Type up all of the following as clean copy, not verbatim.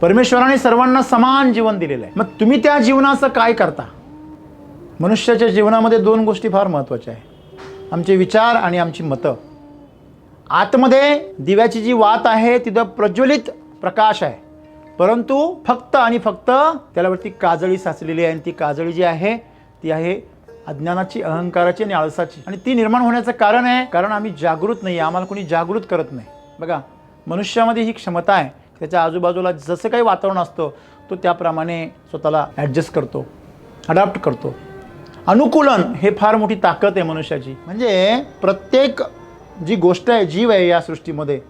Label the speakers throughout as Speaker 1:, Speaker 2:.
Speaker 1: परमेश्वराने सर्वांना समान जीवन दिलेलं आहे. मग तुम्ही त्या जीवनाचं काय करता? मनुष्याच्या जीवनामध्ये दोन गोष्टी फार महत्त्वाच्या आहेत, आमचे विचार आणि आमची मतं. आतमध्ये दिव्याची जी वात आहे तिथं प्रज्वलित प्रकाश आहे, परंतु फक्त आणि फक्त त्यालावरती काजळी साचलेली आहे. आणि ती काजळी जी आहे ती आहे अज्ञानाची, अहंकाराची आणि आळसाची. आणि ती निर्माण होण्याचं कारण आहे कारण आम्ही जागृत नाही, आम्हाला कोणी जागृत करत नाही. बघा, मनुष्यामध्ये ही क्षमता आहे, त्याच्या आजूबाजूला जसं काही वातावरण असतं तो त्याप्रमाणे स्वतःला ॲडजस्ट करतो, अडॅप्ट करतो. अनुकूलन हे फार मोठी ताकद आहे मनुष्याची. म्हणजे प्रत्येक जी गोष्ट आहे, जीव आहे या सृष्टीमध्ये,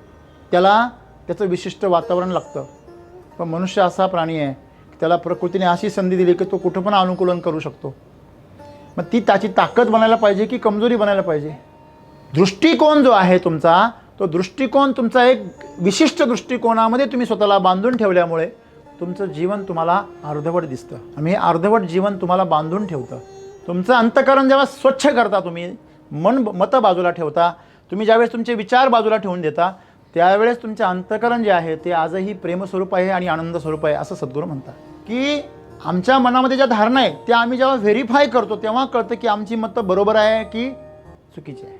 Speaker 1: त्याला त्याचं विशिष्ट वातावरण लागतं. पण मनुष्य असा प्राणी आहे की त्याला प्रकृतीने अशी संधी दिली की तो कुठं पण अनुकूलन करू शकतो. मग ती त्याची ताकद बनायला पाहिजे की कमजोरी बनायला पाहिजे? दृष्टिकोन जो आहे तुमचा, तो दृष्टिकोन तुमचा एक विशिष्ट दृष्टिकोनामध्ये तुम्ही स्वतःला बांधून ठेवल्यामुळे तुमचं जीवन तुम्हाला अर्धवट दिसतं. आणि हे अर्धवट जीवन तुम्हाला बांधून ठेवतं. तुमचं अंतःकरण जेव्हा स्वच्छ करता, तुम्ही मतं बाजूला ठेवता, तुम्ही ज्यावेळेस तुमचे विचार बाजूला ठेवून देता, त्यावेळेस तुमचे अंतःकरण जे आहे ते आजही प्रेमस्वरूप आहे आणि आनंद स्वरूप आहे, असं सद्गुरू म्हणतात. की आमच्या मनामध्ये ज्या धारणा आहे त्या आम्ही जेव्हा व्हेरीफाय करतो तेव्हा कळतं की आमची मतं बरोबर आहे की चुकीची आहे.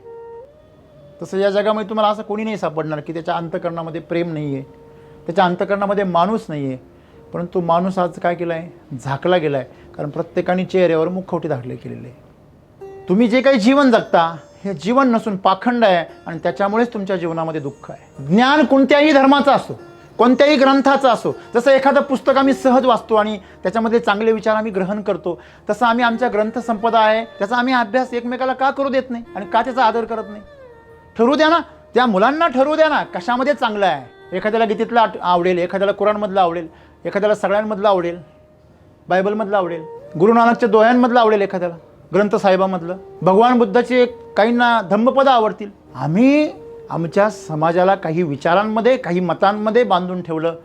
Speaker 1: तसं या जगामध्ये तुम्हाला असं कोणी नाही सापडणार की त्याच्या अंतःकरणामध्ये प्रेम नाही आहे, त्याच्या अंतःकरणामध्ये माणूस नाही आहे. परंतु माणूस आज काय केला आहे? झाकला गेला आहे. कारण प्रत्येकाने चेहऱ्यावर मुखवटे धाकले केलेले आहे. तुम्ही जे काही जीवन जगता हे जीवन नसून पाखंड आहे आणि त्याच्यामुळेच तुमच्या जीवनामध्ये दुःख आहे. ज्ञान कोणत्याही धर्माचं असो, कोणत्याही ग्रंथाचं असो, जसं एखादं पुस्तक आम्ही सहज वाचतो आणि त्याच्यामध्ये चांगले विचार आम्ही ग्रहण करतो, तसं आम्ही आमच्या ग्रंथसंपदा आहे त्याचा आम्ही अभ्यास एकमेकाला का करू देत नाही आणि का त्याचा आदर करत नाही? ठरवू द्या ना, त्या मुलांना ठरवू द्या ना कशामध्ये चांगलं आहे. एखाद्याला गीतेतलं आवडेल, एखाद्याला कुराणमधलं आवडेल, एखाद्याला सगळ्यांमधलं आवडेल, बायबलमधलं आवडेल, गुरु नानकच्या दोह्यांमधलं आवडेल, एखाद्याला ग्रंथ साहेबामधलं, भगवान बुद्धाचे काहींना धम्मपद आवडतील. आम्ही आमच्या समाजाला काही विचारांमध्ये, काही मतांमध्ये बांधून ठेवलं,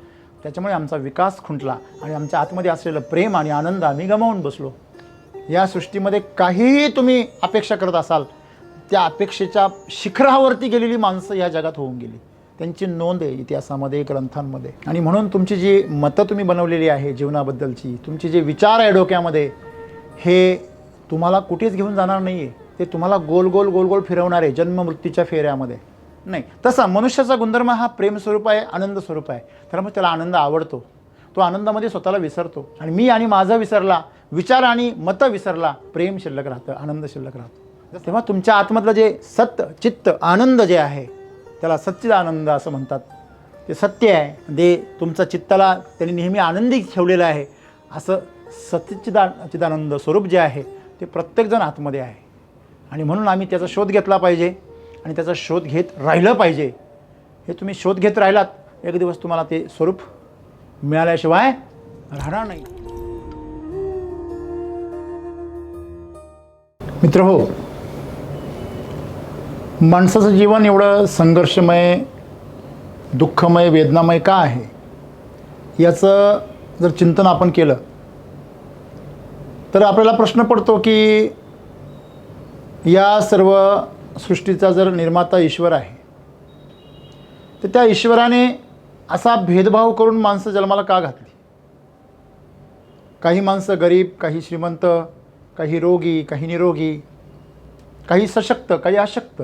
Speaker 1: त्याच्यामुळे आमचा विकास खुंटला आणि आमच्या आतमध्ये असलेलं प्रेम आणि आनंद आम्ही गमावून बसलो. या सृष्टीमध्ये काहीही तुम्ही अपेक्षा करत असाल, त्या अपेक्षेच्या शिखरावरती गेलेली माणसं या जगात होऊन गेली. त्यांची नोंद आहे इतिहासामध्ये, ग्रंथांमध्ये. आणि म्हणून तुमची जी मतं तुम्ही बनवलेली आहे जीवनाबद्दलची, तुमचे जे विचार आहे डोक्यामध्ये, हे तुम्हाला कुठेच घेऊन जाणार नाही आहे. ते तुम्हाला गोल गोल गोल गोल फिरवणार आहे जन्म मृत्यूच्या फेऱ्यामध्ये. नाही, तसा मनुष्याचा गुणधर्म हा प्रेमस्वरूप आहे, आनंद स्वरूप आहे. तर मग त्याला आनंद आवडतो, तो आनंदामध्ये स्वतःला विसरतो. आणि मी आणि माझा विसरला, विचार आणि मतं विसरला, प्रेम शिल्लक राहतं, आनंद शिल्लक राहतो. तेव्हा तुमच्या आतमधलं जे सत्य चित्त आनंद जे आहे त्याला सच्चिद आनंद असं म्हणतात. ते सत्य आहे, ते तुमचा चित्ताला त्यांनी नेहमी आनंदी ठेवलेलं आहे. असं चिदानंद स्वरूप जे आहे ते प्रत्येकजण आतमध्ये आहे. आणि म्हणून आम्ही त्याचा शोध घेतला पाहिजे आणि त्याचा शोध घेत राहिलं पाहिजे. हे तुम्ही शोध घेत राहिलात, एक दिवस तुम्हाला ते स्वरूप मिळाल्याशिवाय राहणार नाही. मित्र हो, माणसाचं जीवन एवढं संघर्षमय, दुःखमय, वेदनामय का आहे याचं जर चिंतन आपण केलं तर आपल्याला प्रश्न पडतो की या सर्व सृष्टीचा जर निर्माता ईश्वर आहे तर त्या ईश्वराने असा भेदभाव करून माणसं जन्माला का घातली? काही माणसं गरीब, काही श्रीमंत, काही रोगी, काही निरोगी, काही सशक्त, काही अशक्त,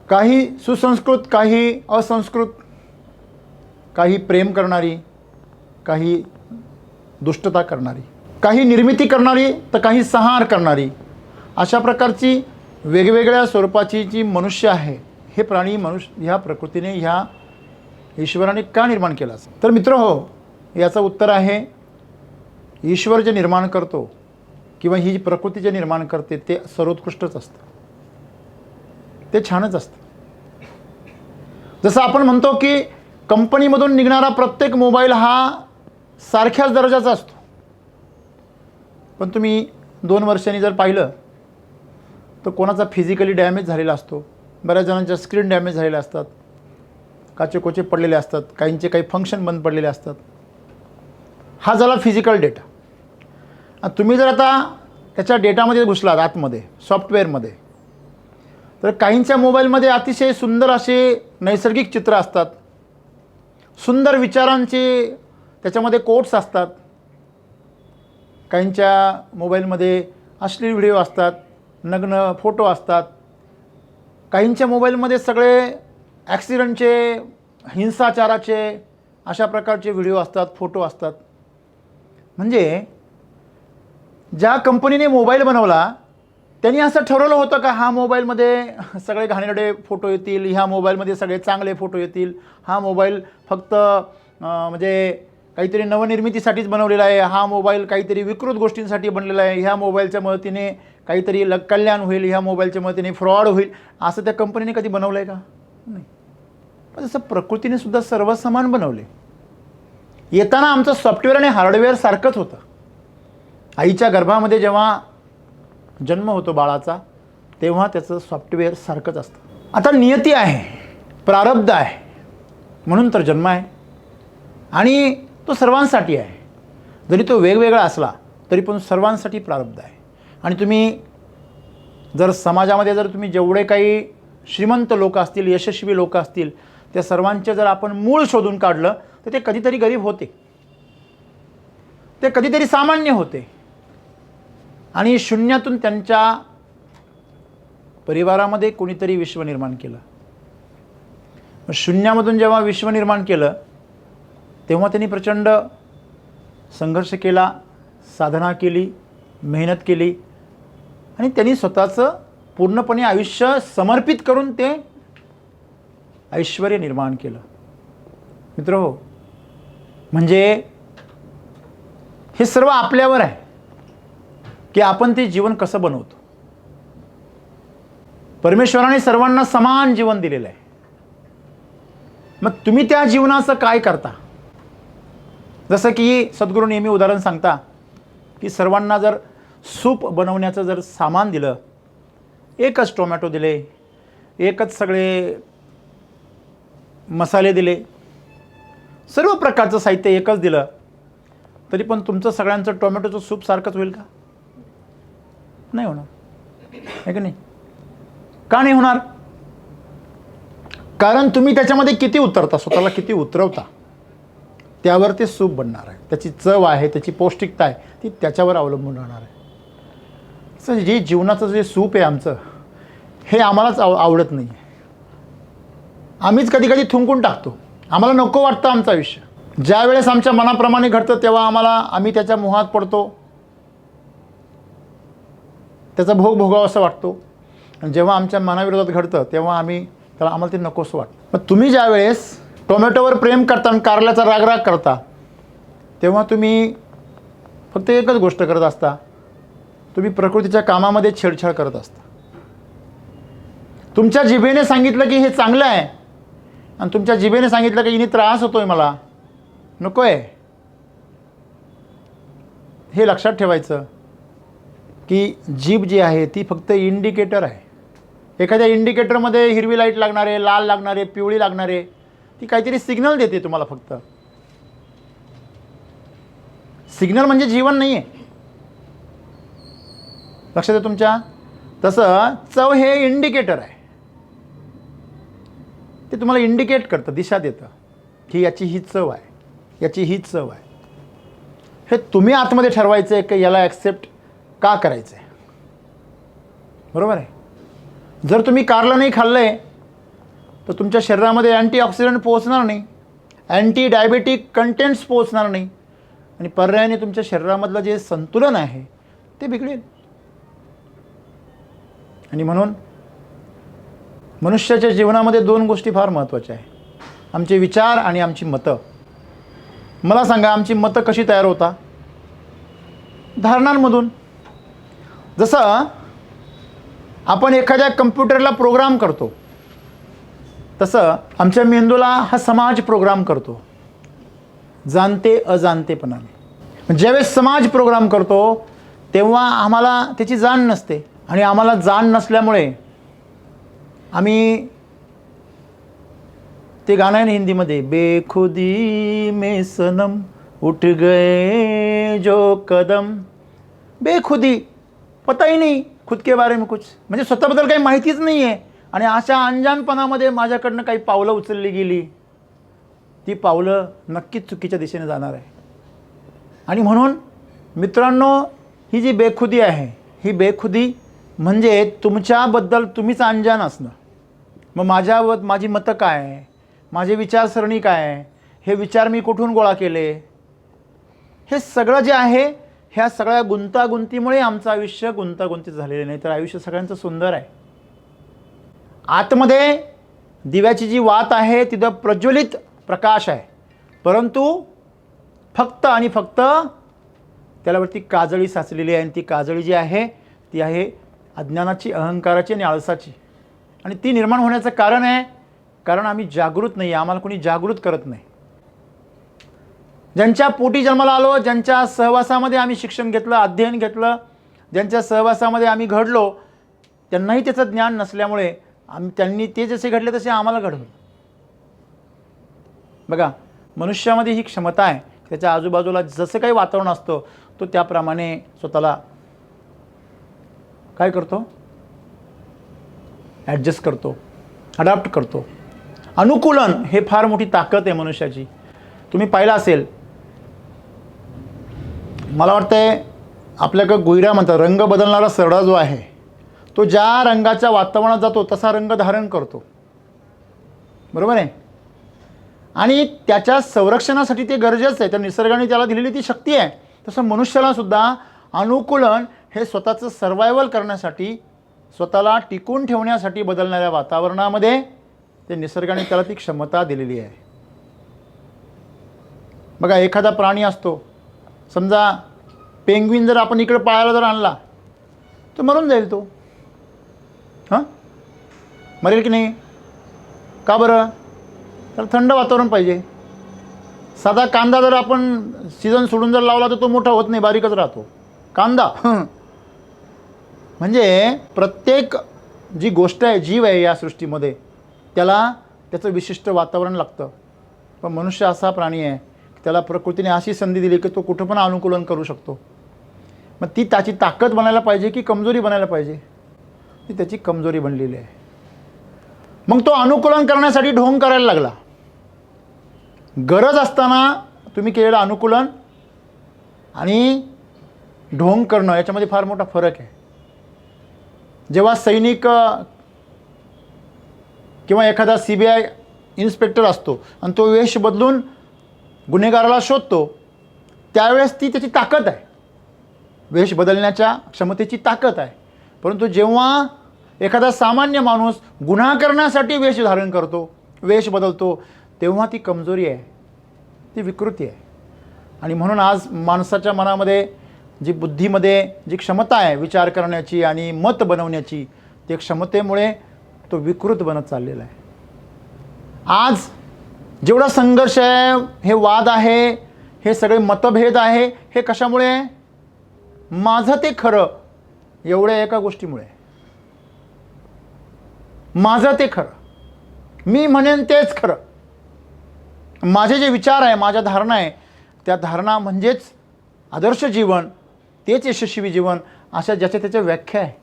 Speaker 1: काही सुसंस्कृत, काही असंस्कृत, काही प्रेम करणारी, काही दुष्टता करणारी, काही निर्मिती करणारी तर काही संहार करणारी. अशा प्रकारची वेगवेगळ्या स्वरूपाची जी मनुष्य आहे, हे प्राणी मनुष्य ह्या प्रकृतीने, ह्या ईश्वराने का निर्माण केला? तर मित्र हो, याचं उत्तर आहे ईश्वर जे निर्माण करतो किंवा ही जी प्रकृती जे निर्माण करते ते सर्वोत्कृष्टच असतं, ते छानच असतं. जसं आपण म्हणतो की कंपनीमधून निघणारा प्रत्येक मोबाईल हा सारख्याच दर्जाचा असतो, पण तुम्ही 2 वर्षांनी जर पाहिलं तर कोणाचा फिजिकली डॅमेज झालेला असतो, बऱ्याच जणांच्या स्क्रीन डॅमेज झालेल्या असतात, काचेकोचे पडलेले असतात, काहींचे काही फंक्शन बंद पडलेले असतात. हा झाला फिजिकल डेटा. तुम्ही जर आता त्याच्या डेटामध्ये घुसलात आतमध्ये, सॉफ्टवेअरमध्ये, तर काहींच्या मोबाईलमध्ये अतिशय सुंदर असे नैसर्गिक चित्र असतात, सुंदर विचारांचे त्याच्यामध्ये कोट्स असतात, काहींच्या मोबाईलमध्ये अश्लील व्हिडिओ असतात, नग्न फोटो असतात, काहींच्या मोबाईलमध्ये सगळे ॲक्सिडेंटचे, हिंसाचाराचे अशा प्रकारचे व्हिडिओ असतात, फोटो असतात. म्हणजे ज्या कंपनीने मोबाईल बनवला त्यांनी असं ठरवलं होतं का हा मोबाईलमध्ये सगळे घाणेरडे फोटो येतील, ह्या मोबाईलमध्ये सगळे चांगले फोटो येतील, हा मोबाईल फक्त म्हणजे काहीतरी नवनिर्मितीसाठीच बनवलेला आहे, हा मोबाईल काहीतरी विकृत गोष्टींसाठी बनलेला आहे, ह्या मोबाईलच्या मदतीने काहीतरी कल्याण होईल, ह्या मोबाईलच्या मदतीने फ्रॉड होईल, असं त्या कंपनीने कधी बनवलं आहे का? नाही. पण जसं प्रकृतीने सुद्धा सर्व समान बनवले. येताना आमचं सॉफ्टवेअर आणि हार्डवेअर सारखंच होतं. आईच्या गर्भामध्ये जेव्हा जन्म होतो बाळाचा तेव्हा त्याचं सॉफ्टवेअर सारखंच असतं. आता नियती आहे, प्रारब्ध आहे, म्हणून तर जन्म आहे आणि तो सर्वांसाठी आहे. जरी तो वेगवेगळा असला तरी पण सर्वांसाठी प्रारब्ध आहे. आणि तुम्ही जर समाजामध्ये जर तुम्ही जेवढे काही श्रीमंत लोक असतील, यशस्वी लोक असतील, त्या सर्वांचे जर आपण मूळ शोधून काढलं तर ते कधीतरी गरीब होते, ते कधीतरी सामान्य होते आणि शून्यातून त्यांच्या परिवारामध्ये कोणीतरी विश्व निर्माण केलं. शून्यामधून जेव्हा विश्व निर्माण केलं तेव्हा त्यांनी प्रचंड संघर्ष केला, साधना केली, मेहनत केली आणि त्यांनी स्वतःचं पूर्णपणे आयुष्य समर्पित करून ते ऐश्वर्य निर्माण केलं. मित्रहो, म्हणजे हे सर्व आपल्यावर आहे की आपण ते जीवन कसं बनवतो. परमेश्वराने सर्वांना समान जीवन दिलेलं आहे. मग तुम्ही त्या जीवनाचं काय करता? जसं की सद्गुरू नेहमी उदाहरण सांगता की सर्वांना जर सूप बनवण्याचं जर सामान दिलं, एकच टोमॅटो दिले, एकच सगळे मसाले दिले, सर्व प्रकारचं साहित्य एकच दिलं, तरी पण तुमचं सगळ्यांचं टोमॅटोचं सूप सारखंच होईल का? नाही होणार, आहे की नाही? का नाही होणार? कारण तुम्ही त्याच्यामध्ये किती उतरता, स्वतःला किती उतरवता, त्यावर ते सूप बनणार आहे. त्याची चव आहे, त्याची पौष्टिकता आहे, ती त्याच्यावर अवलंबून राहणार आहे. असं जे जीवनाचं जे सूप आहे आमचं, हे आम्हालाच आवडत नाही आहे. आम्हीच कधी कधी थुंकून टाकतो. आम्हाला नको वाटतं आमचं आयुष्य. ज्या वेळेस आमच्या मनाप्रमाणे घडतं तेव्हा आम्ही त्याच्या मोहात पडतो, त्याचा भोग भोगावा असं वाटतो. आणि जेव्हा आमच्या मनाविरोधात घडतं तेव्हा आम्हाला ते नकोसं वाटतं. मग तुम्ही ज्या वेळेस टोमॅटोवर प्रेम करता आणि कारल्याचा रागराग करता तेव्हा तुम्ही फक्त एकच गोष्ट करत असता, तुम्ही प्रकृतीच्या कामामध्ये छेडछाड करत असता. तुमच्या जिभेने सांगितलं की हे चांगलं आहे आणि तुमच्या जिभेने सांगितलं की हिने त्रास होतोय, मला नको आहे. हे लक्षात ठेवायचं की जीभ जी आहे ती फक्त इंडिकेटर आहे. एखाद्या इंडिकेटरमध्ये हिरवी लाईट लागणार आहे, लाल लागणार आहे, पिवळी लागणार आहे, ती काहीतरी सिग्नल देते तुम्हाला. फक्त सिग्नल म्हणजे जीवन नाही आहे. लक्षात आहे तुमच्या? तसं चव हे इंडिकेटर आहे. ते तुम्हाला इंडिकेट करतं, दिशा देतं की याची ही चव आहे, याची ही चव आहे. हे तुम्ही आतमध्ये ठरवायचं आहे की याला ॲक्सेप्ट का करायचं आहे. बरोबर आहे? जर तुम्ही कारलं नाही खाल्लं आहे तर तुमच्या शरीरामध्ये अँटीऑक्सिडंट पोहोचणार नाही, अँटी डायबेटिक कंटेंट्स पोहोचणार नाही आणि पर्यायाने तुमच्या शरीरामधलं जे संतुलन आहे ते बिघडेल. आणि म्हणून मनुष्याच्या जीवनामध्ये दोन गोष्टी फार महत्त्वाच्या आहे, आमचे विचार आणि आमची मतं. मला सांगा, आमची मतं कशी तयार होता? धारणांमधून. जसं आपण एखाद्या कम्प्युटरला प्रोग्राम करतो तसं आमच्या मेंदूला हा समाज प्रोग्राम करतो, जाणते अजाणतेपणाने. ज्यावेळेस समाज प्रोग्राम करतो तेव्हा आम्हाला त्याची जाण नसते आणि आम्हाला जाण नसल्यामुळे आम्ही ते गाणं आहे ना हिंदीमध्ये, बेखुदी में सनम उठ गए जो कदम. बेखुदी, पता ही नहीं खुद के बारे में कुछ, म्हणजे स्वतःबद्दल काही माहितीच नाही आहे आणि अशा अनजानपणामध्ये माझ्याकडनं काही पावलं उचलली गेली ती पावलं नक्कीच चुकीच्या दिशेने जाणार आहे. आणि म्हणून मित्रांनो, ही जी बेखुदी आहे, ही बेखुदी म्हणजे तुमच्याबद्दल तुम्हीच अनजान असणं. मग माझी मतं काय आहे, माझी विचारसरणी काय आहे, हे विचार मी कुठून गोळा केले, हे सगळं जे आहे, ह्या सगळ्या गुंतागुंतीमुळे आमचं आयुष्य गुंतागुंतीत झालेलं नाही. तर आयुष्य सगळ्यांचं सुंदर आहे. आतमध्ये दिव्याची जी वात आहे तिथं प्रज्वलित प्रकाश आहे, परंतु फक्त आणि फक्त त्यालावरती काजळी साचलेली आहे. आणि ती काजळी जी आहे ती आहे अज्ञानाची, अहंकाराची आणि आळसाची. आणि ती निर्माण होण्याचं कारण आहे कारण आम्ही जागृत नाही, आम्हाला कोणी जागृत करत नाही. ज्यांच्या पोटी जन्माला आलो, ज्यांच्या सहवासामध्ये आम्ही शिक्षण घेतलं, अध्ययन घेतलं, ज्यांच्या सहवासामध्ये आम्ही घडलो, त्यांनाही त्याचं ज्ञान नसल्यामुळे त्यांनी ते जसे घडले तसे आम्हाला घडवलं. बघा, मनुष्यामध्ये ही क्षमता आहे, त्याच्या आजूबाजूला जसं काही वातावरण असतं तो त्याप्रमाणे स्वतःला काय करतो, ॲडजस्ट करतो, अडॅप्ट करतो. अनुकूलन हे फार मोठी ताकद आहे मनुष्याची. तुम्ही पाहिलं असेल, मला वाटतंय आपल्याकडं गुहिरा म्हणतात, रंग बदलणारा सरडा जो आहे तो ज्या रंगाच्या वातावरणात जातो तसा रंग धारण करतो, बरोबर आहे. आणि त्याच्या संरक्षणासाठी ते गरजेचं आहे, त्या निसर्गाने त्याला दिलेली ती शक्ती आहे. तसं मनुष्याला सुद्धा अनुकूलन हे स्वतःचं सर्वायवल करण्यासाठी, स्वतःला टिकून ठेवण्यासाठी बदलणाऱ्या वातावरणामध्ये ते निसर्गाने त्याला ती क्षमता दिलेली आहे. बघा, एखादा प्राणी असतो, समजा पेंग्विन जर आपण इकडे पाळायला जर आणला तर मरून जाईल तो. हां, मरेल की नाही? का बरं? तर थंड वातावरण पाहिजे. साधा कांदा जर आपण सीझन सोडून जर लावला तर तो मोठा होत नाही, बारीकच राहतो कांदा. म्हणजे प्रत्येक जी गोष्ट आहे, जीव आहे या सृष्टीमध्ये, त्याला त्याचं विशिष्ट वातावरण लागतं. पण मनुष्य असा प्राणी आहे की त्याला प्रकृतीने अशी संधी दिली की तो कुठं पण अनुकूलन करू शकतो. मग ती त्याची ताकद बनायला पाहिजे की कमजोरी बनायला पाहिजे? ती त्याची कमजोरी बनलेली आहे. मग तो अनुकूलन करण्यासाठी ढोंग करायला लागला. गरज असताना तुम्ही केलेलं अनुकूलन आणि ढोंग करणं याच्यामध्ये फार मोठा फरक आहे. जेव्हा सैनिक किंवा एखादा CBI इन्स्पेक्टर असतो आणि तो वेश बदलून गुन्हेगाराला शोधतो, त्यावेळेस ती त्याची ताकद आहे, वेश बदलण्याच्या क्षमतेची ताकद आहे. परंतु जेव्हा एखादा सामान्य माणूस गुन्हा करण्यासाठी वेश धारण करतो, वेश बदलतो, तेव्हा ती कमजोरी आहे, ती विकृती आहे. आणि म्हणून आज माणसाच्या मनामध्ये जी बुद्धीमध्ये जी क्षमता आहे विचार करण्याची आणि मत बनवण्याची, त्या क्षमतेमुळे तो विकृत बनत चाललेला आहे. आज जेवढा संघर्ष आहे, हे वाद आहे, हे सगळे मतभेद आहे, हे कशामुळे? माझं ते खरं एवढ्या एका गोष्टीमुळे. माझं ते खरं, मी म्हणेन तेच खरं. माझे जे विचार आहे, माझ्या धारणा आहे, त्या धारणा म्हणजेच आदर्श जीवन, तेच यशस्वी जीवन, अशा ज्याच्या त्याच्या व्याख्या आहे.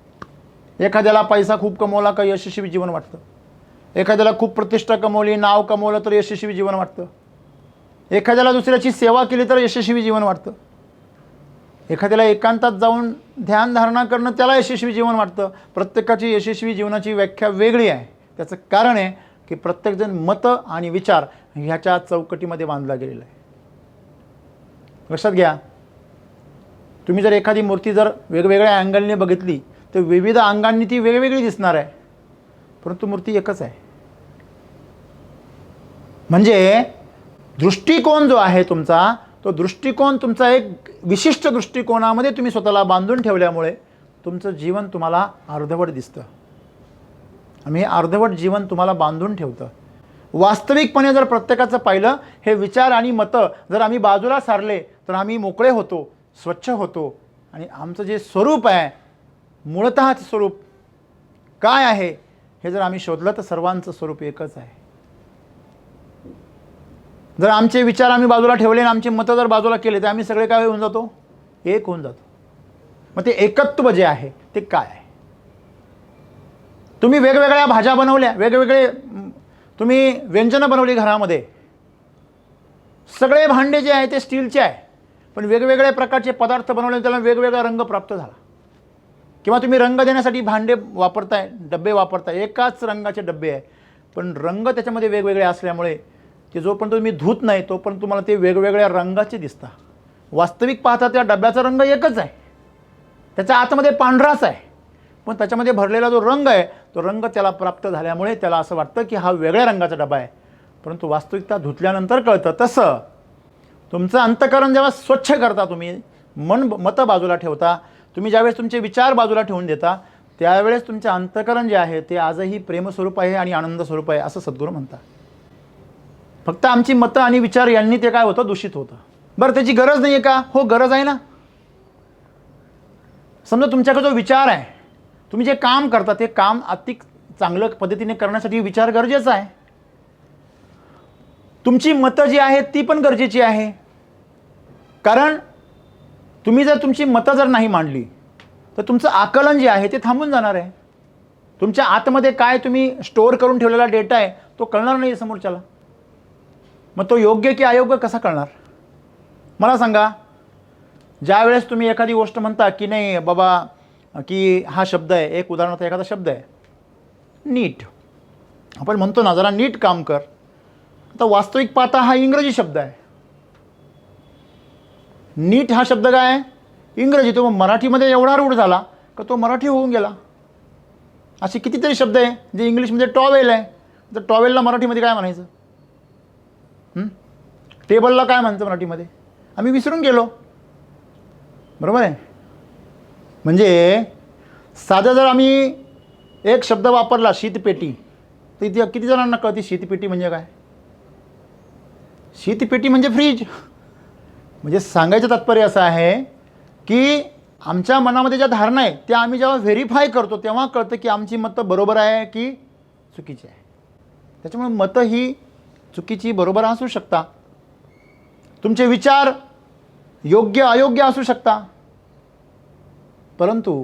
Speaker 1: एखाद्याला पैसा खूप कमवला का यशस्वी जीवन वाटतं, एखाद्याला खूप प्रतिष्ठा कमवली, नाव कमवलं तर यशस्वी जीवन वाटतं, एखाद्याला दुसऱ्याची सेवा केली तर यशस्वी जीवन वाटतं, एखाद्याला एकांतात जाऊन ध्यानधारणा करणं त्याला यशस्वी जीवन वाटतं. प्रत्येकाची यशस्वी जीवनाची व्याख्या वेगळी आहे. त्याचं कारण आहे की प्रत्येकजण मतं आणि विचार ह्याच्या चौकटीमध्ये बांधला गेलेला आहे. लक्षात घ्या, तुम्ही जर एखादी मूर्ती जर वेगवेगळ्या अँगलने बघितली तर विविध अंगांनी ती वेगवेगळी दिसणार आहे, परंतु मूर्ती एकच आहे. म्हणजे दृष्टिकोन जो आहे तुमचा, तो दृष्टिकोन तुमचा एक विशिष्ट दृष्टिकोनामध्ये तुम्ही स्वतःला बांधून ठेवल्यामुळे तुमचं जीवन तुम्हाला अर्धवट दिसतं. आम्ही अर्धवट जीवन तुम्हाला बांधून ठेवतं. वास्तविकपणे जर प्रत्येकाचं पाहिलं, हे विचार आणि मतं जर आम्ही बाजूला सारले तर आम्ही मोकळे होतो, स्वच्छ होतो. आणि आमचं जे स्वरूप आहे, मूळतःच स्वरूप काय आहे हे जर आम्ही शोधलं तर सर्वांचं स्वरूप एकच आहे. जर आमचे विचार आम्ही बाजूला ठेवले आणि आमचे मतं जर बाजूला केले तर आम्ही सगळे काय होऊन जातो? एक होऊन जातो. मग ते एकत्व जे आहे ते काय आहे? तुम्ही वेगवेगळ्या भाज्या बनवल्या, वेगवेगळे तुम्ही व्यंजनं बनवली घरामध्ये, सगळे भांडे जे आहे ते स्टीलचे आहे, पण वेगवेगळ्या प्रकारचे पदार्थ बनवले, त्याला वेगवेगळा रंग प्राप्त झाला. किंवा तुम्ही रंग देण्यासाठी भांडे वापरताय, डबे वापरताय, एकाच रंगाचे डबे आहे, पण रंग त्याच्यामध्ये वेगवेगळे असल्यामुळे ते जोपर्यंत तुम्ही धूत नाही तोपर्यंत तुम्हाला ते वेगवेगळ्या रंगाचे दिसतात. वास्तविक पाहता त्या डब्याचा रंग एकच आहे, त्याच्या आतमध्ये पांढराच आहे, पण त्याच्यामध्ये भरलेला जो रंग आहे तो रंग त्याला प्राप्त झाल्यामुळे त्याला असं वाटतं की हा वेगळ्या रंगाचा डबा आहे, परंतु वास्तविकता धुतल्यानंतर कळतं. तसं तुमचं अंतःकरण जेव्हा स्वच्छ करता, तुम्ही मतं बाजूला ठेवता, तुम्ही ज्यावेळेस तुमचे विचार बाजूला ठेवून देता, त्यावेळेस तुमचे अंतःकरण जे आहे ते आजही प्रेमस्वरूप आहे आणि आनंद स्वरूप आहे असं सद्गुरू म्हणतात. फक्त आमची मतं आणि विचार यांनी ते काय होतं, दूषित होतं. बरं, त्याची गरज नाही आहे का? हो, गरज आहे ना. समजा तुमच्याकडे जो विचार आहे, तुम्ही जे काम करता ते काम अति चांगलं पद्धतीने करण्यासाठी विचार गरजेचा आहे. तुमची मतं जी आहेत ती पण गरजेची आहे, कारण तुम्ही जर तुमची मतं जर नाही मांडली तर तुमचं आकलन जे आहे ते थांबून जाणार आहे. तुमच्या आतमध्ये काय तुम्ही स्टोअर करून ठेवलेला डेटा आहे तो कळणार नाही समोरच्याला. मग तो योग्य की अयोग्य कसा कळणार? मला सांगा, ज्या वेळेस तुम्ही एखादी गोष्ट म्हणता की नाही बाबा, की हा शब्द आहे, एक उदाहरणार्थ एखादा शब्द आहे नीट, आपण म्हणतो ना जरा नीट काम कर, तर वास्तविक पाहता हा इंग्रजी शब्द आहे. नीट हा शब्द काय आहे? इंग्रजी. तो मराठीमध्ये एवढा रूढ झाला का तो मराठी होऊन गेला. असे कितीतरी शब्द आहे जे इंग्लिशमध्ये टॉवेल आहे, तर टॉवेलला मराठीमध्ये काय म्हणायचं? टेबलला काय म्हणतं मराठीमध्ये? आम्ही विसरून गेलो. बरोबर आहे. म्हणजे साधं जर आम्ही एक शब्द वापरला शीतपेटी, तर इथे किती जणांना कळते शीतपेटी म्हणजे काय? शीतपेटी म्हणजे फ्रीज. म्हणजे सांगायचं तात्पर्य असं आहे की आमच्या मनामध्ये ज्या धारणा आहे त्या आम्ही जेव्हा व्हेरीफाय करतो तेव्हा कळतं की आमची मतं बरोबर आहे की चुकीची आहे. त्याच्यामुळे मतं ही चुकीची बरोबर असू शकता, तुमचे विचार योग्य अयोग्य असू शकता, परंतु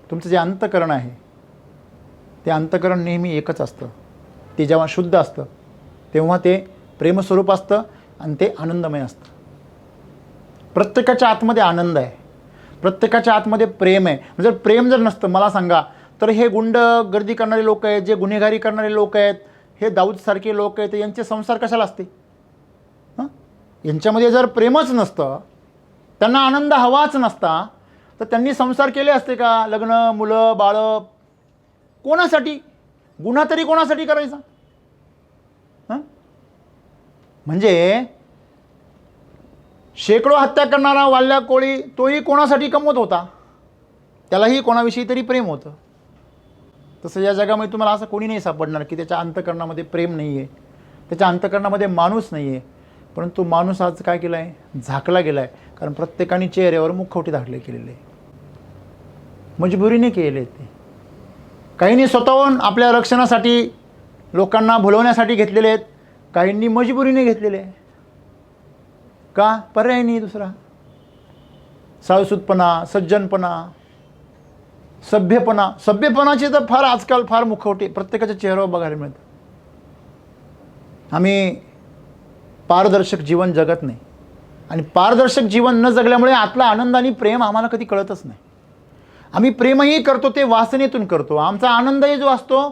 Speaker 1: तुमचं जे अंतःकरण आहे ते अंतःकरण नेहमी एकच असतं. ते जेव्हा शुद्ध असतं तेव्हा ते प्रेमस्वरूप असतं आणि ते आनंदमय असतं. प्रत्येकाच्या आतमध्ये आनंद आहे, प्रत्येकाच्या आतमध्ये प्रेम आहे. जर प्रेम जर नसतं, मला सांगा, तर हे गुंड गर्दी करणारे लोक आहेत, जे गुन्हेगारी करणारे लोक आहेत, हे दाऊदसारखे लोक आहेत, यांचे संसार कशाला असते? यांच्यामध्ये जर प्रेमच नसतं, त्यांना आनंद हवाच नसता, तर त्यांनी संसार केले असते का? लग्न, मुलं, बाळं कोणासाठी? गुन्हा तरी कोणासाठी करायचा? म्हणजे शेकडो हत्या करणारा वाल्या कोळी तोही कोणासाठी कमवत होता? त्यालाही कोणाविषयी तरी प्रेम होतं. तसं या जगामध्ये तुम्हाला असं कोणी नाही सापडणार की त्याच्या अंतःकरणामध्ये प्रेम नाही आहे, त्याच्या अंतःकरणामध्ये माणूस नाही आहे. परंतु माणूस आज काय केला आहे? झाकला गेला आहे. कारण प्रत्येकाने चेहऱ्यावर मुखवटे धाडले केलेले, मजबुरीने केले ते. काहींनी स्वतःहून आपल्या रक्षणासाठी लोकांना भुलवण्यासाठी घेतलेले आहेत, काहींनी मजबुरीने घेतलेले आहे. का? पर्याय नाही दुसरा. साळसूदपणा, सज्जनपणा, सभ्यपणाचे तर फार आजकाल फार मुखवटे प्रत्येकाच्या चेहऱ्यावर बघायला मिळतं. आम्ही पारदर्शक जीवन जगत नाही, आणि पारदर्शक जीवन न जगल्यामुळे आतला आनंद आणि प्रेम आम्हाला कधी कळतच नाही. आम्ही प्रेमही करतो ते वासनेतून करतो. आमचा आनंदही जो असतो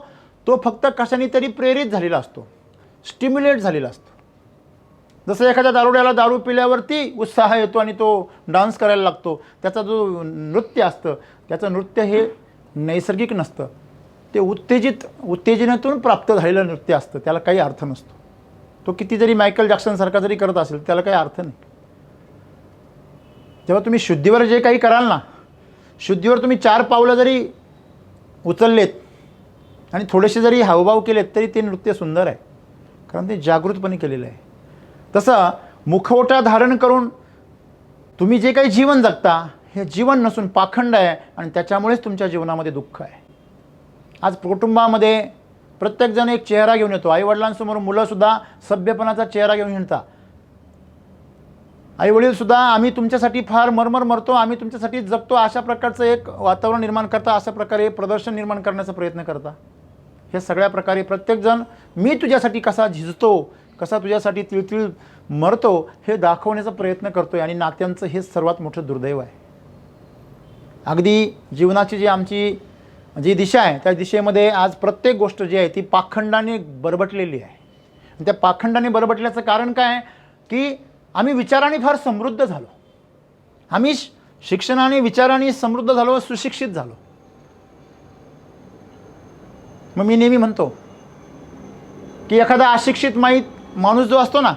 Speaker 1: तो फक्त कशाने तरी प्रेरित झालेला असतो, स्टिम्युलेट झालेला असतो. जसं एखाद्या दारुड्याला दारू पिल्यावरती उत्साह येतो आणि तो डान्स करायला लागतो, त्याचा जो नृत्य असतं त्याचं नृत्य हे नैसर्गिक नसतं, ते उत्तेजनेतून प्राप्त झालेलं नृत्य असतं. त्याला काही अर्थ नसतो. तो किती जरी मायकल जॅक्सनसारखा जरी करत असेल त्याला काही अर्थ नाही. जेव्हा तुम्ही शुद्धीवर जे काही कराल ना, शुद्धीवर तुम्ही 4 पावलं जरी उचललेत आणि थोडेसे जरी हावभाव केलेत तरी ते नृत्य सुंदर आहे, कारण ते जागृतपणे केलेलं आहे. तसं मुखवटा धारण करून तुम्ही जे काही जीवन जगता हे जीवन नसून पाखंड आहे, आणि त्याच्यामुळेच तुमच्या जीवनामध्ये दुःख आहे. आज कुटुंबामध्ये प्रत्येकजण एक चेहरा घेऊन येतो. आईवडिलांसमोर मुलंसुद्धा सभ्यपणाचा चेहरा घेऊन येतात. आईवडीलसुद्धा आम्ही तुमच्यासाठी फार मरमर मरतो, आम्ही तुमच्यासाठी जगतो, अशा प्रकारचं एक वातावरण निर्माण करता, अशा प्रकारे प्रदर्शन निर्माण करण्याचा प्रयत्न करता. हे सगळ्या प्रकारे प्रत्येकजण मी तुझ्यासाठी कसा झिजतो, कसा तुझ्यासाठी तिळतिळ मरतो हे दाखवण्याचा प्रयत्न करतोय आणि नात्यांचं हे सर्वात मोठं दुर्दैव आहे. अगदी जीवनाची जी आमची जी दिशा आहे त्या दिशेमध्ये आज प्रत्येक गोष्ट जी आहे ती पाखंडाने बरबटलेली आहे. आणि त्या पाखंडाने बरबटल्याचं कारण काय आहे की आम्ही विचाराने फार समृद्ध झालो, आम्ही शिक्षणाने विचाराने समृद्ध झालो, सुशिक्षित झालो. मग मी नेहमी म्हणतो की एखादा अशिक्षित माणूस जो असतो ना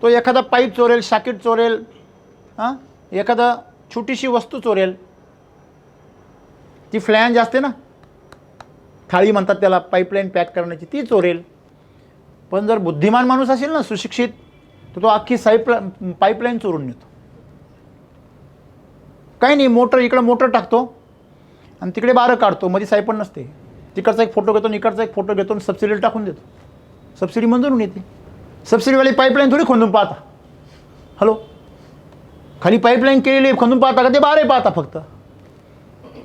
Speaker 1: तो एखादा पाईप चोरेल, शाकीट चोरेल, एखादा छोटीशी वस्तू चोरेल, ती फ्लॅंज असते ना, थाळी म्हणतात त्याला, पाईपलाईन पॅक करण्याची, ती चोरेल. पण जर बुद्धिमान माणूस असेल ना, सुशिक्षित, तर तो अख्खी पाईपलाईन चोरून नेतो. काही नाही, मोटर इकडं मोटर टाकतो आणि तिकडे बारं काढतो, मध्ये सायपण नसते. तिकडचा एक फोटो घेतो, इकडचा एक फोटो घेतो आणि सबसिडीला टाकून देतो. सबसिडी मंजूर होऊन येते. सबसिडीवाली पाईपलाईन थोडी खोदून पाहता. हॅलो, खाली पाईपलाईन केलेली खोदून पाहता का? ते बारे पाहता फक्त.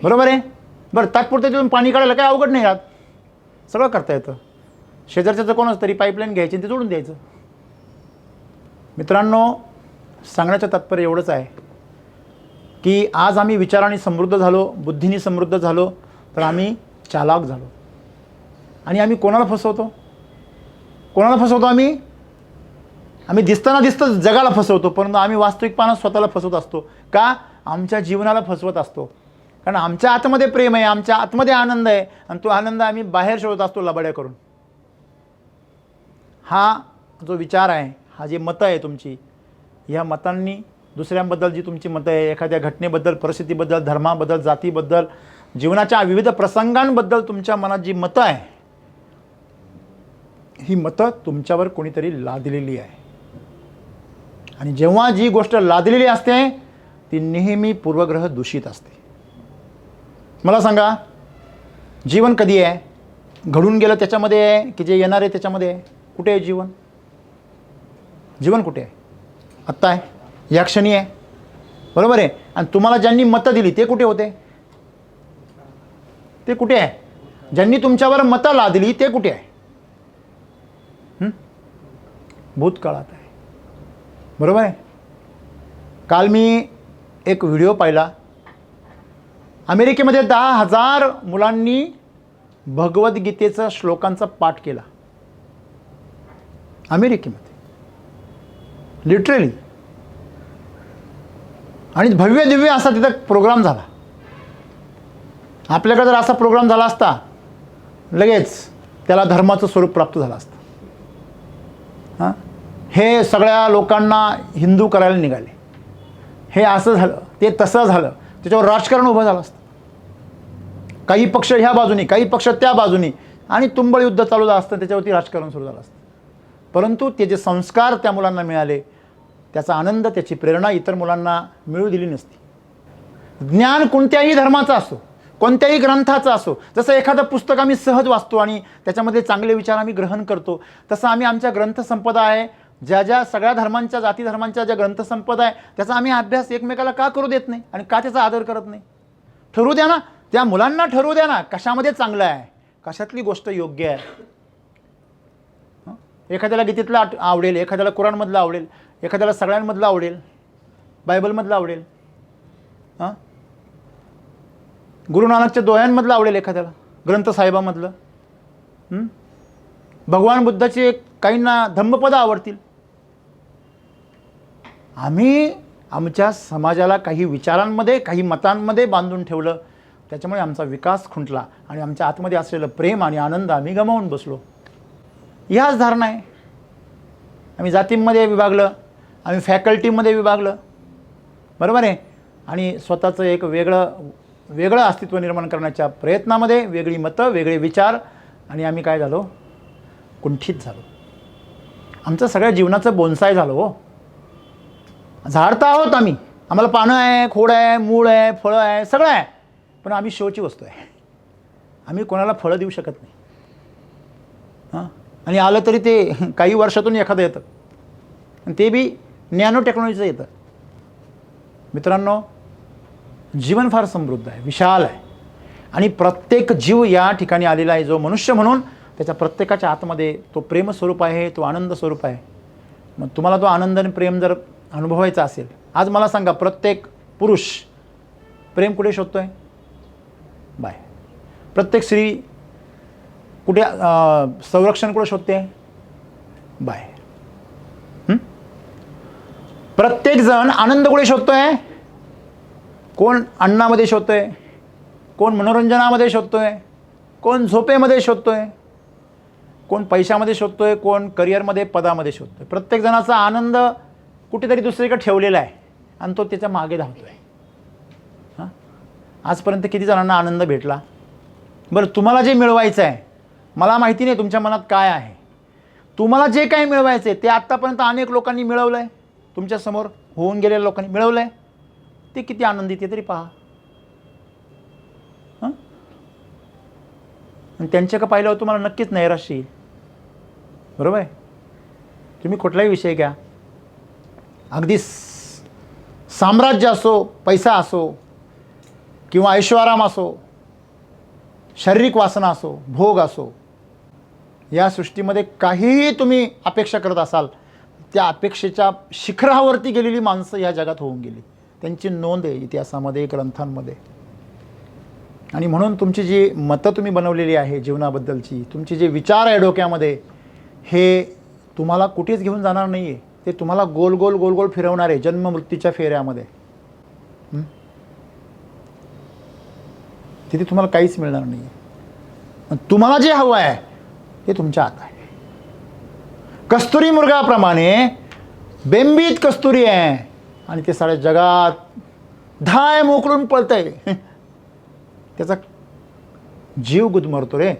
Speaker 1: बरोबर आहे. बरं, तात्पुरतं तिथून पाणी काढायला काय अवघड नाही राहत, सगळं करता येतं. शेजारच्याचं कोणाच तरी पाईपलाईन घ्यायची आणि ते जोडून द्यायचं. मित्रांनो, सांगण्याचं तात्पर्य एवढंच आहे की आज आम्ही विचाराने समृद्ध झालो, बुद्धीने समृद्ध झालो, तर आम्ही चालाक झालो. आणि आम्ही कोणाला फसवतो? आम्ही दिसतं जगाला फसवतो, परंतु आम्ही वास्तविकपणात स्वतःला फसवत असतो. का? आमच्या जीवनाला फसवत असतो. कारण आमच्या आतमध्ये प्रेम आहे, आमच्या आतमध्ये आनंद आहे, आणि तो आनंद आम्ही बाहेर शोधत असतो लबाड्या करून. हा जो विचार आहे, हा जे मतं आहे तुमची, ह्या मतांनी दुसऱ्यांबद्दल जी तुमची मतं आहे, एखाद्या घटनेबद्दल, परिस्थितीबद्दल, धर्माबद्दल, जातीबद्दल, जीवनाच्या विविध प्रसंगांबद्दल तुमच्या मनात जी मतं आहे, ही मतं तुमच्यावर कोणीतरी लादलेली आहे. आणि जेव्हा जी गोष्ट लादलेली असते ती नेहमी पूर्वग्रह दूषित असते. मला सांगा, जीवन कधी आहे? घडून गेलं त्याच्यामध्ये आहे की जे येणार आहे त्याच्यामध्ये आहे? कुठे आहे जीवन? जीवन कुठे आहे? आत्ता आहे, या क्षणी आहे. बरोबर आहे. आणि तुम्हाला ज्यांनी मतं दिली ते कुठे होते? ते कुठे आहे? ज्यांनी तुमच्यावर मतं लादली ते कुठे आहे? भूतकाळात आहे. बरोबर आहे. काल मी एक व्हिडिओ पाहिला. अमेरिकेमध्ये 10,000 मुलांनी भगवद्गीतेचा श्लोकांचा पाठ केला. अमेरिकेमध्ये लिटरली. आणि भव्य दिव्य असा तिथं प्रोग्राम झाला. आपल्याकडे जर असा प्रोग्राम झाला असता लगेच त्याला धर्माचं स्वरूप प्राप्त झालं असतं. हे सगळ्या लोकांना हिंदू करायला निघाले, हे असं झालं, ते तसं झालं, त्याच्यावर राजकारण उभं झालं असतं. काही पक्ष ह्या बाजूनी, काही पक्ष त्या बाजूनी, आणि तुंबळ युद्ध चालू झालं असतं, त्याच्यावरती राजकारण सुरू झालं असतं. परंतु ते जे संस्कार त्या मुलांना मिळाले, त्याचा आनंद, त्याची प्रेरणा इतर मुलांना मिळू दिली नसती. ज्ञान कोणत्याही धर्माचं असो, कोणत्याही ग्रंथाचं असो, जसं एखादं पुस्तक आम्ही सहज वाचतो आणि त्याच्यामध्ये चांगले विचार आम्ही ग्रहण करतो, तसं आम्ही आमच्या ग्रंथसंपदा आहे, ज्या सगळ्या धर्मांच्या, जाती धर्मांच्या ज्या ग्रंथसंपदा आहे, त्याचा आम्ही अभ्यास एकमेकाला का करू देत नाही आणि का त्याचा आदर करत नाही? ठरवू द्या ना, त्या मुलांना ठरवू द्या ना, कशामध्ये चांगलं आहे, कशातली गोष्ट योग्य आहे. एखाद्याला गीतेतलं आवडेल, एखाद्याला कुराणमधलं आवडेल, एखाद्याला सगळ्यांमधलं आवडेल, बायबलमधलं आवडेल, गुरु नानकच्या दोह्यांमधलं आवडेल, एखाद्याला ग्रंथसाहेबामधलं, भगवान बुद्धाचे काहींना धम्मपद आवडतील. आम्ही आमच्या समाजाला काही विचारांमध्ये, काही मतांमध्ये बांधून ठेवलं, त्याच्यामुळे आमचा विकास खुंटला आणि आमच्या आतमध्ये असलेलं प्रेम आणि आनंद आम्ही गमावून बसलो. ह्याच धारणा आहे. आम्ही जातींमध्ये विभागलं, आम्ही फॅकल्टीमध्ये विभागलं, बरोबर आहे. आणि स्वतःचं एक वेगळं अस्तित्व निर्माण करण्याच्या प्रयत्नामध्ये वेगळी मतं, वेगळे विचार, आणि आम्ही काय झालो? कुंठित झालो. आमचं सगळ्या जीवनाचं बोनसाय झालं हो. झाड तर आहोत आम्ही, आम्हाला पानं आहे, खोड आहे, मूळ आहे, फळं आहे, सगळं आहे, पण आम्ही शोची वस्तू आहे. आम्ही कोणाला फळं देऊ शकत नाही. आणि आलं तरी ते काही वर्षातून एखादं येतं, आणि ते बी नॅनो टेक्नॉलॉजीचं येतं. मित्रांनो, जीवन फार समृद्ध आहे, विशाल आहे, आणि प्रत्येक जीव या ठिकाणी आलेला आहे जो मनुष्य म्हणून. त्याच्या प्रत्येकाच्या आतमध्ये तो प्रेमस्वरूप आहे, तो आनंद स्वरूप आहे. मग तुम्हाला तो आनंद आणि प्रेम जर अनुभवायचा असेल, आज मला सांगा, प्रत्येक पुरुष प्रेम कुठे शोधतोय? बाय. प्रत्येक स्त्री कुठे संरक्षण कुठे शोधते? बाय. प्रत्येक जण आनंद कुठे शोधतोय? कोण अन्नामध्ये शोधतोय, कोण मनोरंजनामध्ये शोधतोय, कोण झोपेमध्ये शोधतोय, कोण पैशामध्ये शोधतोय, कोण करिअरमध्ये, पदामध्ये शोधतोय. प्रत्येक जणाचा आनंद कुठेतरी दुसरीकडे ठेवलेला आहे आणि तो त्याच्या मागे धावतोय. हां, आजपर्यंत किती जणांना आनंद भेटला? बरं, तुम्हाला जे मिळवायचं आहे, मला माहिती नाही तुमच्या मनात काय आहे. तुम्हाला जे काही मिळवायचं आहे ते आत्तापर्यंत अनेक लोकांनी मिळवलं आहे. तुमच्यासमोर होऊन गेलेल्या लोकांनी मिळवलं आहे. ते किती आनंदित आहे तरी पहा. हां, आणि त्यांच्याकडे पाहिल्यावर तुम्हाला नक्कीच नैराश्य येईल. बरोबर आहे? तुम्ही कुठलाही विषय घ्या, अगदी साम्राज्य असो, पैसा असो, किंवा ऐश्वराम असो, शारीरिक वासना असो, भोग असो, या सृष्टीमध्ये काहीही तुम्ही अपेक्षा करत असाल, त्या अपेक्षेच्या शिखरावरती गेलेली माणसं ह्या जगात होऊन गेली. त्यांची नोंद आहे इतिहासामध्ये, ग्रंथांमध्ये. आणि म्हणून तुमची जी मतं तुम्ही बनवलेली आहे जीवनाबद्दलची, तुमचे जे विचार आहे डोक्यामध्ये, हे तुम्हाला कुठेच घेऊन जाणार नाही आहे. ते तुम्हाला गोल गोल गोल गोल फिरवणार आहे जन्म मृत्यूच्या फेऱ्यामध्ये. तिथे तुम्हाला काहीच मिळणार नाही आहे. तुम्हाला जे हवं आहे ते तुमच्या हातात आहे. कस्तुरी मृगाप्रमाणे बेंबीत कस्तुरी आहे आणि ते साऱ्या जगात धाय मोकळून पळतंय. त्याचा जीव गुदमरतो रे,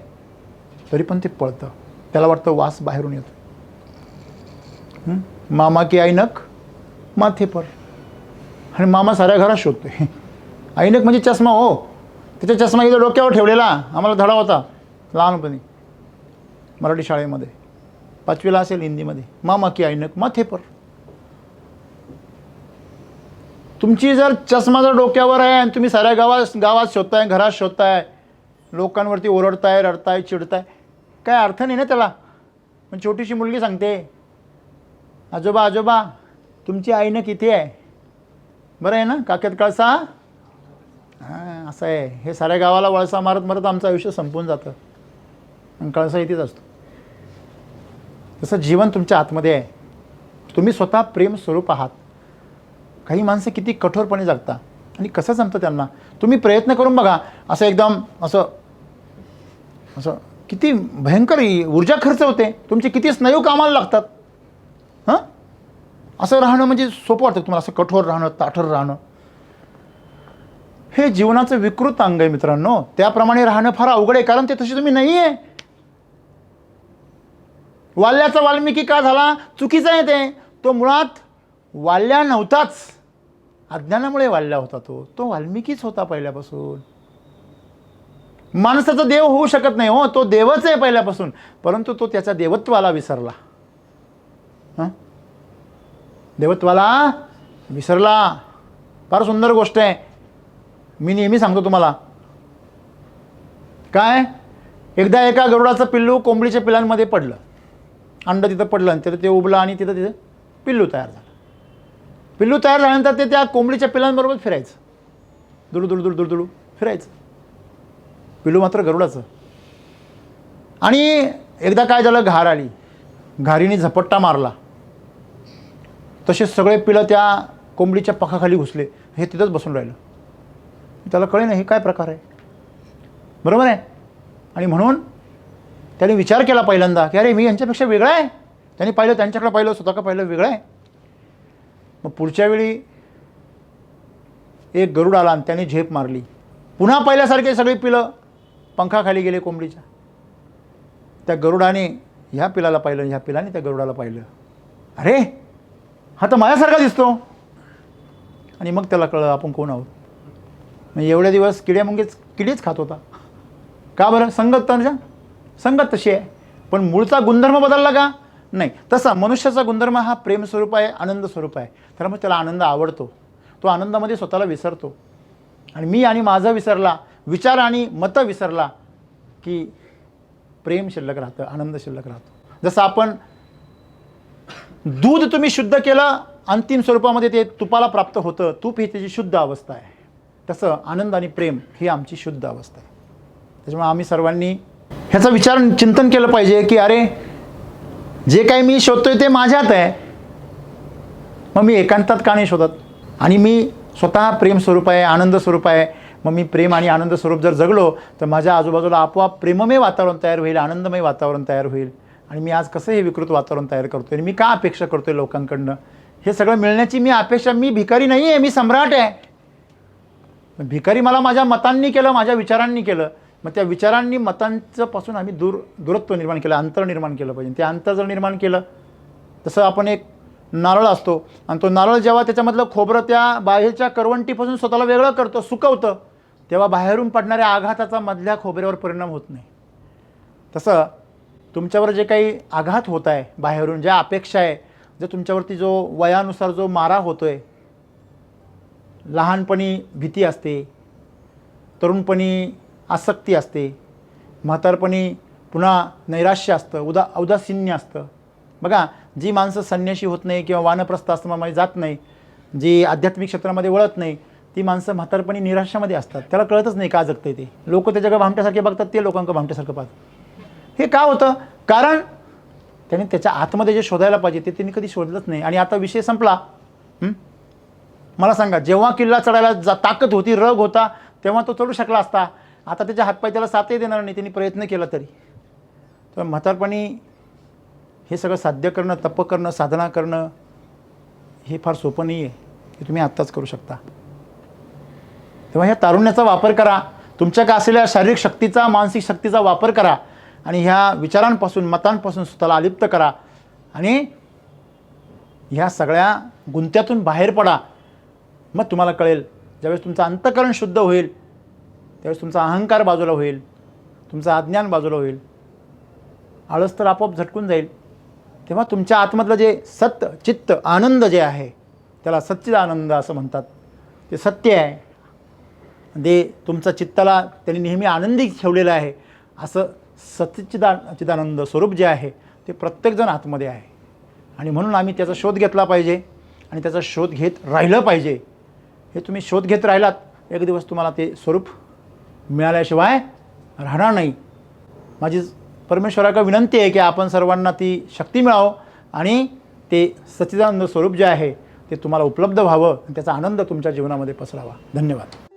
Speaker 1: तरी पण ते पळतं. त्याला वाटतं वास बाहेरून येतो. मामा की ऐनक माथे पर. आणि मामा साऱ्या घरात शोधतोय. ऐनक म्हणजे चष्मा हो. त्याचा चष्मा इथं डोक्यावर ठेवलेला आम्हाला धडा होता लहानपणी मराठी शाळेमध्ये, 5वीला असेल हिंदीमध्ये. मामा की ऐनक माथे पर. तुमची जर चष्मा जर डोक्यावर आहे आणि तुम्ही साऱ्या गावात शोधताय, घरात शोधताय, लोकांवरती ओरडताय, रडताय, चिडताय, काय अर्थ नाही ना त्याला. पण छोटीशी मुलगी सांगते, आजोबा आजोबा तुमची ऐनक इथे आहे. बरं आहे ना, काक्यात कळसा. हां, असं आहे. हे साऱ्या गावाला वळसा मारत मारत आमचं आयुष्य संपून जातं आणि कळसा इथेच असतो. तसं जीवन तुमच्या आतमध्ये आहे. तुम्ही स्वतः प्रेम स्वरूप आहात. काही माणसं किती कठोरपणे जगता आणि कसं जमतं त्यांना. तुम्ही प्रयत्न करून बघा. असं एकदम असं असं किती भयंकर ऊर्जा खर्च होते. तुमचे किती स्नायू कामाला लागतात. हां, असं राहणं म्हणजे सोपं वाटतं तुम्हाला, असं कठोर राहणं, ताठर राहणं. हे जीवनाचं विकृत अंग आहे मित्रांनो. त्याप्रमाणे राहणं फार अवघड आहे, कारण ते तशी तुम्ही नाही आहे. वाल्याचा वाल्मिकी का झाला? चुकीचं आहे ते. तो मुळात वाल्या नव्हताच, अज्ञानामुळे वाल्या होता. तो वाल्मिकीच होता पहिल्यापासून. माणसाचा देव होऊ शकत नाही हो, तो देवच आहे पहिल्यापासून, परंतु तो त्याच्या देवत्वाला विसरला. हां, देवत्वाला विसरला. फार सुंदर गोष्ट आहे. मी नेहमी सांगतो तुम्हाला. काय, एकदा एका गरुडाचं पिल्लू कोंबडीच्या पिलांमध्ये पडलं. अंड तिथं पडलं आणि तिथं ते उबलं आणि तिथं पिल्लू तयार झालं. पिल्लू तयार झाल्यानंतर ते त्या कोंबडीच्या पिलांबरोबर फिरायचं, दुडू फिरायचं. पिल्लू मात्र गरुडाचं. आणि एकदा काय झालं, घार आली. घारीने झपट्टा मारला. तसेच सगळे पिलं त्या कोंबडीच्या पखाखाली घुसले. हे तिथंच बसून राहिलं. त्याला कळे नाही हे काय प्रकार आहे. बरोबर आहे. आणि म्हणून त्याने विचार केला पहिल्यांदा की अरे मी यांच्यापेक्षा वेगळा आहे. त्यांनी पाहिलं, त्यांच्याकडे पाहिलं, स्वतःकडे पाहिलं, वेगळं आहे. मग पुढच्या वेळी एक गरुड आला आणि त्याने झेप मारली. पुन्हा पहिल्यासारखे सगळे पिलं पंखाखाली गेले कोंबडीच्या. त्या गरुडाने ह्या पिलाला पाहिलं, ह्या पिलाने त्या गरुडाला पाहिलं. अरे हा तर माझ्यासारखा दिसतो. आणि मग त्याला कळलं आपण कोण आहोत. म्हणजे एवढे दिवस किडीच खात होता. का बरं? संगत तशी आहे. पण मूळचा गुणधर्म बदलला का? नाही. तसा मनुष्याचा गुणधर्म हा प्रेम स्वरूप आहे, आनंद स्वरूप आहे. त्यामुळे त्याला आनंद आवडतो. तो आनंदामध्ये स्वतःला विसरतो. आणि मी आणि माझा विसरला, विचार आणि मतं विसरला की प्रेम शिल्लक राहतं, आनंद शिल्लक राहतो. जसं आपण दूध तुम्ही शुद्ध केलं, अंतिम स्वरूपामध्ये ते तुपाला प्राप्त होतं. तूप ही त्याची शुद्ध अवस्था आहे. तसं आनंद आणि प्रेम ही आमची शुद्ध अवस्था आहे. त्याच्यामुळे आम्ही सर्वांनी ह्याचा विचार चिंतन केलं पाहिजे की अरे, जे काही मी शोधतोय ते माझ्यात आहे, मग मी एकांतात का नाही शोधत? आणि मी स्वतः प्रेम स्वरूप आहे, आनंद स्वरूप आहे. मग मी प्रेम आणि आनंद स्वरूप जर जगलो तर माझ्या आजूबाजूला आपोआप प्रेममय वातावरण तयार होईल, आनंदमय वातावरण तयार होईल. आणि मी आज कसं हे विकृत वातावरण तयार करतोय आणि मी का अपेक्षा करतोय लोकांकडनं? हे सगळं मिळण्याची मी अपेक्षा, मी भिकारी नाही आहे, मी सम्राट आहे. भिकारी मला माझ्या मतांनी केलं, माझ्या विचारांनी केलं. मग त्या विचारांनी मतांचं पासून आम्ही दूरत्व निर्माण केलं, अंतर निर्माण केलं पाहिजे. ते अंतर जर निर्माण केलं, तसं आपण एक नारळ असतो आणि तो नारळ जेव्हा त्याच्यामधलं खोबरं त्या बाहेरच्या करवंटीपासून स्वतःला वेगळं करतं, सुकवतं, तेव्हा बाहेरून पडणाऱ्या आघाताचा मधल्या खोबऱ्यावर परिणाम होत नाही. तसं तुमच्यावर जे काही आघात होत आहे बाहेरून, ज्या अपेक्षा आहे, जर तुमच्यावरती जो वयानुसार जो मारा होतो आहे, लहानपणी भीती असते, तरुणपणी आसक्ती असते, म्हातारपणी पुन्हा नैराश्य असतं, औदासीन्य असतं. बघा, जी माणसं संन्याशी होत नाही किंवा वानप्रस्थ आश्रमामध्ये जात नाही, जी आध्यात्मिक क्षेत्रामध्ये वळत नाही, ती माणसं म्हातारपणी निराशामध्ये असतात. त्याला कळतच नाही का जगतंय ते. लोक त्याच्याकडे भामट्यासारखे बघतात, ते लोकांकडे भामट्यासारखं पाहतात. हे का होतं? कारण त्याने त्याच्या आतमध्ये जे शोधायला पाहिजे ते त्यांनी कधी शोधलंच नाही. आणि आता विषय संपला. मला सांगा, जेव्हा किल्ला चढायला ताकद होती, रग होता, तेव्हा तो चढू शकला असता. आता त्याच्या हातपाय त्याला साथही देणार नाही, त्यांनी प्रयत्न केला तरी. तर म्हातारपणी हे सगळं साध्य करणं, तप करणं, साधना करणं हे फार सोपं नाही आहे. हे तुम्ही आत्ताच करू शकता. तेव्हा ह्या तारुण्याचा वापर करा. तुमच्याकडे असलेल्या शारीरिक शक्तीचा, मानसिक शक्तीचा वापर करा आणि ह्या विचारांपासून, मतांपासून स्वतःला अलिप्त करा आणि ह्या सगळ्या गुंत्यातून बाहेर पडा. मग तुम्हाला कळेल, ज्यावेळेस तुमचं अंतःकरण शुद्ध होईल, त्यावेळेस तुमचा अहंकार बाजूला होईल, तुमचं अज्ञान बाजूला होईल, आळस तर आपोआप झटकून जाईल. तेव्हा तुमच्या आतमधलं जे सत्य, चित्त, आनंद जे आहे, त्याला सच्चिदानंद असं म्हणतात. ते सत्य आहे, ते तुमच्या चित्ताला त्यांनी नेहमी आनंदी ठेवलेलं आहे. असं चिदानंद स्वरूप जे आहे ते प्रत्येकजण आतमध्ये आहे. आणि म्हणून आम्ही त्याचा शोध घेतला पाहिजे आणि त्याचा शोध घेत राहिलं पाहिजे. हे तुम्ही शोध घेत राहिलात, एक दिवस तुम्हाला ते स्वरूप मिळाल्याशिवाय राहणार नाही. माझी परमेश्वराकडे विनंती आहे की आपण सर्वांना ती शक्ती मिळावं आणि ते सच्चिदानंद स्वरूप जे आहे ते तुम्हाला उपलब्ध व्हावं आणि त्याचा आनंद तुमच्या जीवनामध्ये पसरावा. धन्यवाद.